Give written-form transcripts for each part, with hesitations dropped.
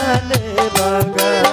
সাজালে বাগান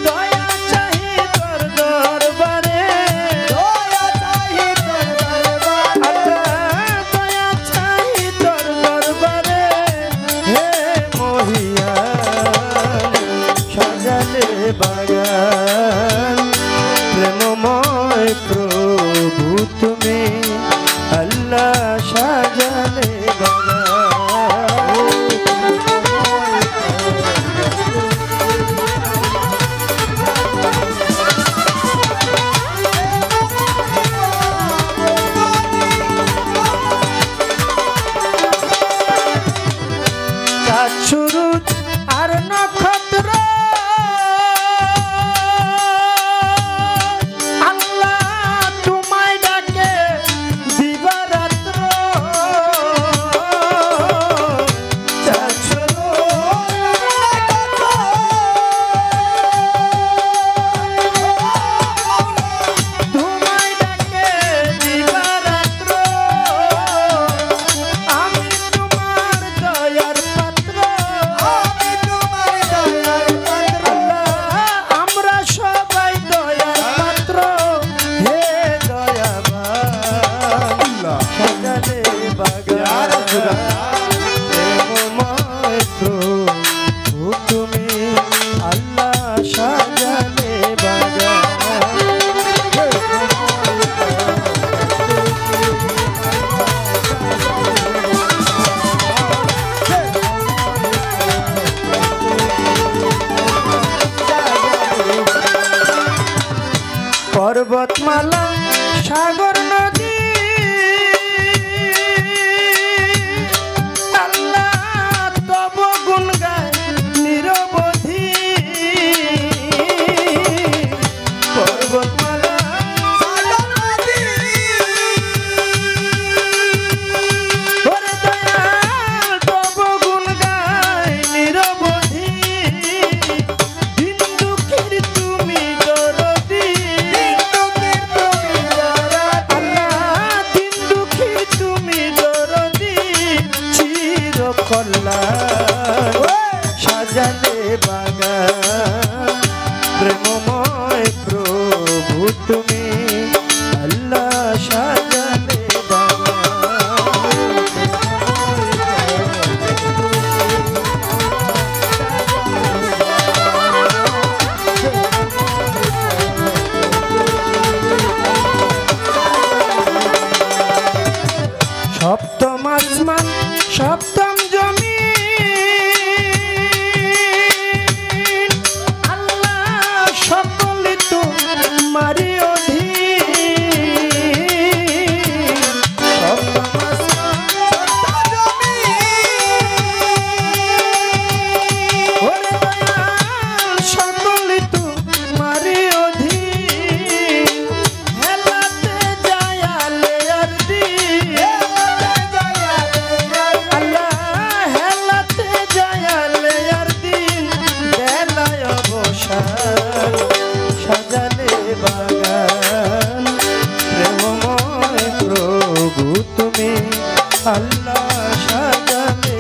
দয়া চাই তোর দরবারে দয়া চাই তোর দরবারে আল্লাহ দয়া চাই তোর দরবারে হে মহিয়ান সাজালে বাগান প্রেমময় প্রভু তুমি আল্লাহ সাজালে শুরু আর নক্ষত্র আল্লাহ তোমায় ডাকে দিবারাত্র তোমায় ডাকে দিবারাত্র আমি তোমার দয়ার পাত্র আমি তোমার দয়ার পাত্র আমরা সবাই দয়ার পাত্র হে দয়াবান সাজালে বাগান প্রেমময় প্রভু তুমি আল্লাহ সাজালে বাগান পর্বতমালা সাগর নদী আল্লাহ তব গুণ গায় নিরবধি পর্বতমালা সাগর নদী ওরে দয়াল তব গুণ গায় নিরবধি দিন দুঃখের তুমি দরদি কল্যাণ সাজালে বাগান প্রেমময় প্রভু তুমি আল্লাহ সাজালে সপ্তম আসমান সপ্তম জমি আল্লাহ সকলে তো মারি অধীন সপ্তম আসমান সপ্তম জমি ওরে দয়াল সকলে তো মারি অধীন হেলাতে যায়ালে আর দিন সাজালে বাগান প্রেমময় প্রভু তুমি আল্লাহ সাজালে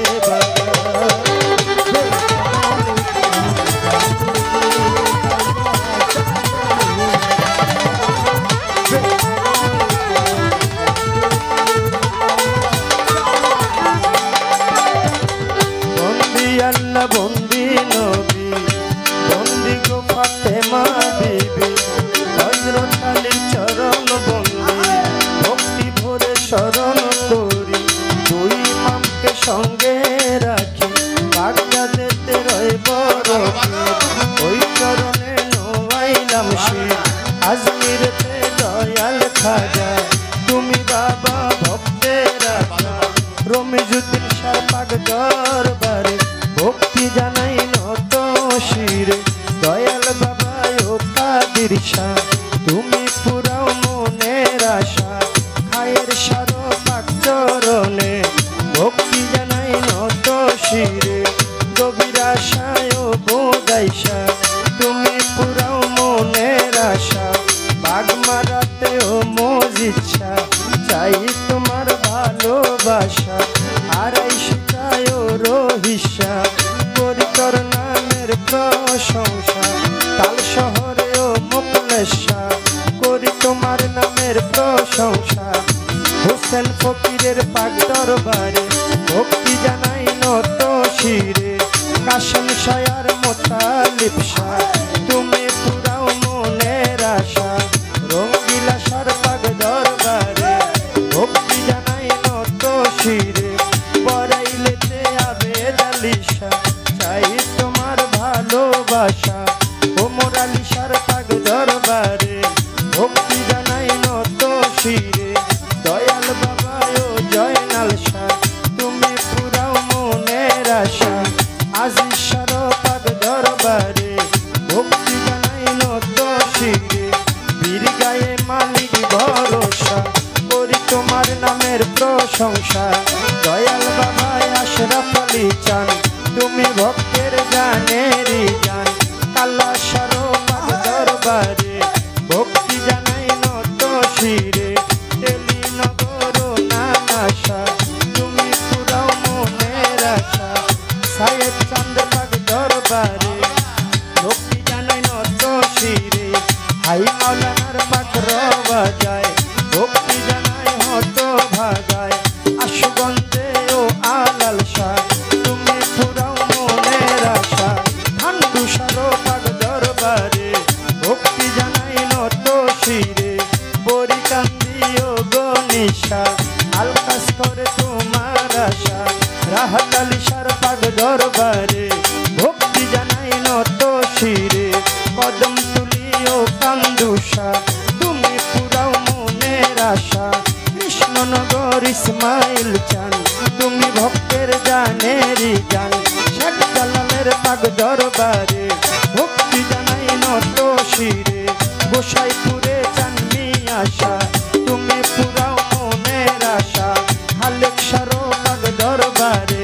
বন্দি আল্লাহ বন্দি নবী বন্দি গো ফাতেমা বিবি হযরত আলীর চরণ বন্দি ভক্তি ভরে শরণ করি দুই ইমামকে সঙ্গে রাখি বাগদাদেতে রইব ওই চরণে নোয়াইলাম শির আজমিরেতে দয়াল খাজা তুমি বাবা ভক্তেরা রমিজুদ্দিন শাহ পাক দরবারে ভক্তি জানাই নত শিরে দয়াল বাবা ও কাদির শাহ তুমি পুরাও মনের আশা খায়ের সার পাক চরণে ভক্তি জানাই নত শিরে গভীর আশায় ও বোদাইশা তুমি পুরাও মনের আশা বাগ মারাতে ও মজিচ্ছা চাই তোমার ভালোবাসা আর আইসা ও রহিসা করি করনা প্রশংসা তাল শহরে ও মুকলেশা করি তোমার নামের প্রশংসা হোসেন ফকিরের পাক দরবারে ভক্তি জানাই নত শিরে কাশেম শায়ার মোতালিব শাহ তুমি পুরাও মনের আশা রঙ্গিলা সার পাক দরবারে ভক্তি জানাই নত শিরে বরাইলেতে আবেদ আলী শাহ চাই তোমার ভালোবাসা ওমর আলী শার পাক দরবারে ভক্তি জানাই নত শিরে দয়াল বাবা ও জয়নাল শাহ তুমি পুরাও মনের আশা আজিজ শাহ পাক দরবারে ভক্তি জানাই নত শিরে বীর গায়ে মালিক ভরসা করি তোমার নামের প্রশংসা দয়াল বাবা আশরাফ আলী চান তুমি ভক্তের জানেরি জান কালা শাহ পাক দরবারে ভক্তি জানাই নত শিরে তেলি নগর নানাশা তুমি পুরাও মনের আশা সায়েদ চাঁদ পাক দরবারে ভক্তি জানাই নত শিরে হাই মাওলানার পাক রওয়া যায় ভক্তি জানাই হত ভাগায় আশুগঞ্জে ও আলাল শাহ তুমি পুরাও মনের আশা ঠান্ডু শাহ পাক দরবারে ভক্তি জানাই নত শিরে বরিকান্দি ও গনিশা আলকাস করে তোমার আশা রাহাত আলী শাহ পাক দরবারে ভক্তি জানাই নত শিরে কদম তুলি ও কান্দুষা তুমি পুরাও মনের আশা কৃষ্ণনগর ইসমাইল চান তুমি ভক্তের জানেরি জান শেখ জালালের পাক দরবারে ভক্তি জানাই নত শিরে গোসাইপুরে চাননি আশা তুমি পুরাও মনের আশা হালেক শাহ পাক দরবারে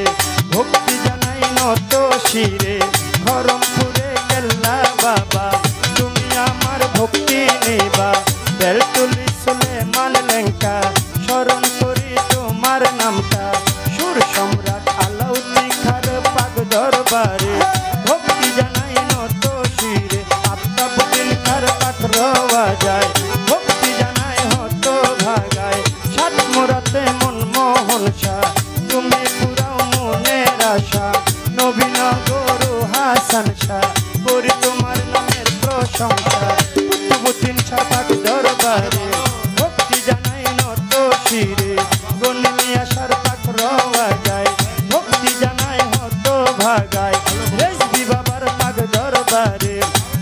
ভক্তি জানাই নত শিরে খরমপুরে কেল্লা বাবা তুমি আমার ভক্তি নেবা বেলতুলি সুলেমান লেঙ্কা স্মরণ করি তোমার নামটা সুর সম্রাট আলাউদ্দিন খার পাক দরবারে ভক্তি জানাই নত শিরে আফতাবুদ্দিন খার পাক রওয়া যায় ভক্তি জানাই হত ভাগায় সাত মোরাতে মনমোহন শাহ তুমি পুরাও মনের আশা নবীনগর হাসান শাহ করি তোমার নামের প্রশংসা কুতুবুদ্দিন শাহ পাক দরবারে ভক্তি জানাই নত শিরে গনিমিয়া শাহ পাক রওয়া যায় ভক্তি জানাই হত ভাগায় রেজবি বাবার পাক দরবারে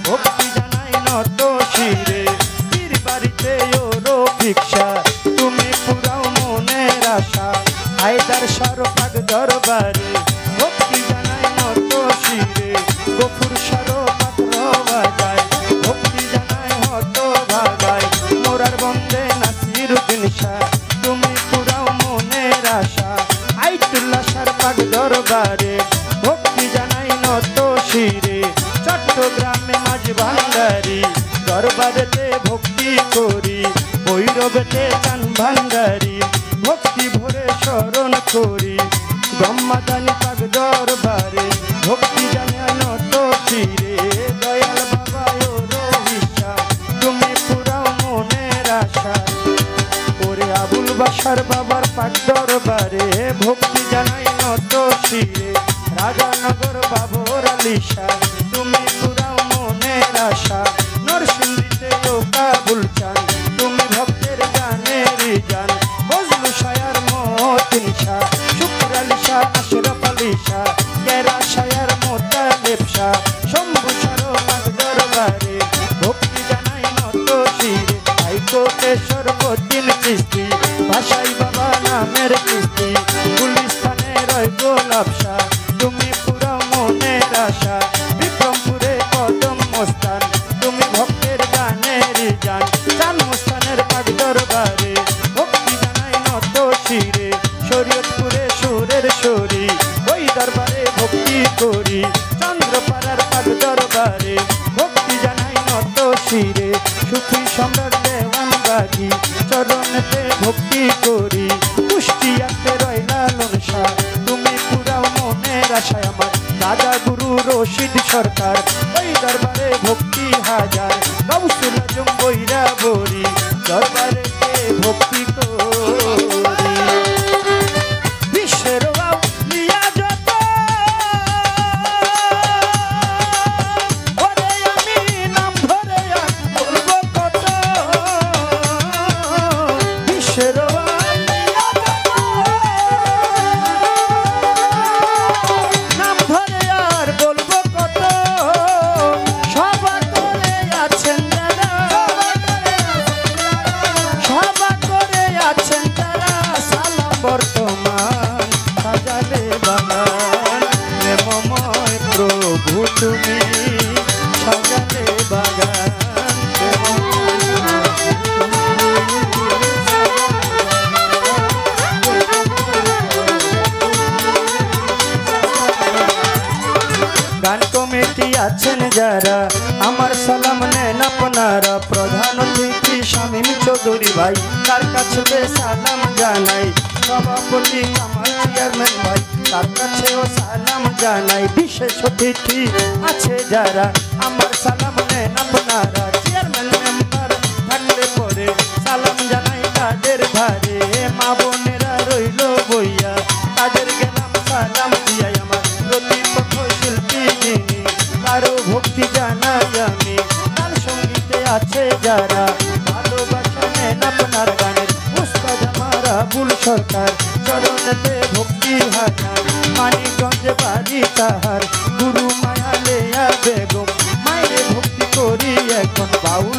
ভক্তি জানাই নত শিরে পীর বাড়িতে ও রফিক শাহ তুমি পুরাও মনের আশা হায়দার শাহ পাক দরবারে ভক্তি জানাই নত শিরে গফুর শাহ পাক রওয়া যায় ভক্তি জানাই হত ভাগায় মোরার বন্দে নাসিরুদ্দিন শাহ তুমি পুরাও মনের আশা আইতুল্লাহ শাহ পাক দরবারে ভক্তি জানাই নত শিরে চট্টগ্রামে মাঝ ভান্ডারি দরবারেতে ভক্তি করি ভৈরবেতে চান ভান্ডারি ভক্তি ভরে স্মরণ করি ব্রহ্মাদানি পাক দরবারে ভক্তি জানাই নত শিরে দয়াল বাবা ও রহিশা তুমি পুরাও মনের আশা ওরে আবুল বাশার বাবার পাক দরবারে ভক্তি জানাই নত শিরে রাজানগর বাবর আলী শাহ তুমি পুরাও মনের আশা নরসিংদীতে ও কাবুল চান তুমি ভক্তের জানেরি জান বজলু শায়ার মতিন শাহ শুক্র আলী শাহ আশরাফ আলী শাহ কেরা শায়ার মোতালেব শাহ শম্ভু শাহ পাক দরবারে ভক্তি জানাই নত শিরে হাইকোটেশ্বর বদিন চিস্তি ভাষাই বাবা নামের চিস্তি গুলিস্তানে রয় গোলাপ শাহ তুমি পুরাও মনের আশা বিক্রমপুরে কদম মোস্তান তুমি ভক্তের গানেরি জান চান মোস্তানের পাক দরবারে ভক্তি জানাই নত শিরে শরীয়তপুরে সুরের শরী ওই দরবারে ভক্তি করি চন্দ্রপাড়ার পাক দরবারে ভক্তি জানাই নত শিরে সুখী সম্রাট দেওয়ান বাগি চরণেতে ভক্তি করি কুষ্টিয়াতে রয় লালন শাহ তুমি পুরাও মনের আশায় আমার দাদা গুরু রোশন মুর্শিদ সরকার ওই দরবারে ভক্তি হাজার গাউসুল আজম বৈরা বরি দরবারে ভক্তি করি বিশ্বের আউলিয়া যত ওরে আমি নাম ধরে বলবো কত বিশ্বের আউলিয়া যত নাম ধরে আর বলবো কত সবার করে আছেন যারা সবার করে আছেন যারা সালাম বর্তমান সাজালে বাগান প্রেমময় প্রভু তুমি সাজালে বাগান গান কমিটি আছেন যারা আমার সালাম নেন আপনারা প্রধান অতিথি শামীম চৌধুরী ভাই তার কাছে সালাম জানাই সভাপতি আমার চেয়ারম্যান ভাই তার কাছেও সালাম জানাই বিশেষ অতিথি আছে যারা আমার সালাম নেন আপনারা চেয়ারম্যান মেম্বার থাকলে পরে সালাম জানাই তাদের ধারে মা বোনেরা রইল বইয়া তাদের গেলাম সালাম দিয়াই আমার প্রতিপক্ষ শিল্পী যিনি কারো ভক্তি জানাই আমি তার সঙ্গীতে আছে যারা ভালোবাসা নেন আপনার গানের উস্তাদ আমার আবুল সরকার চরণেতে ভক্তি হাজার মানিকগঞ্জে বাড়ি তাহার গুরু মায়া লেয়া বেগম মায়ের ভক্তি করি এখন বাউল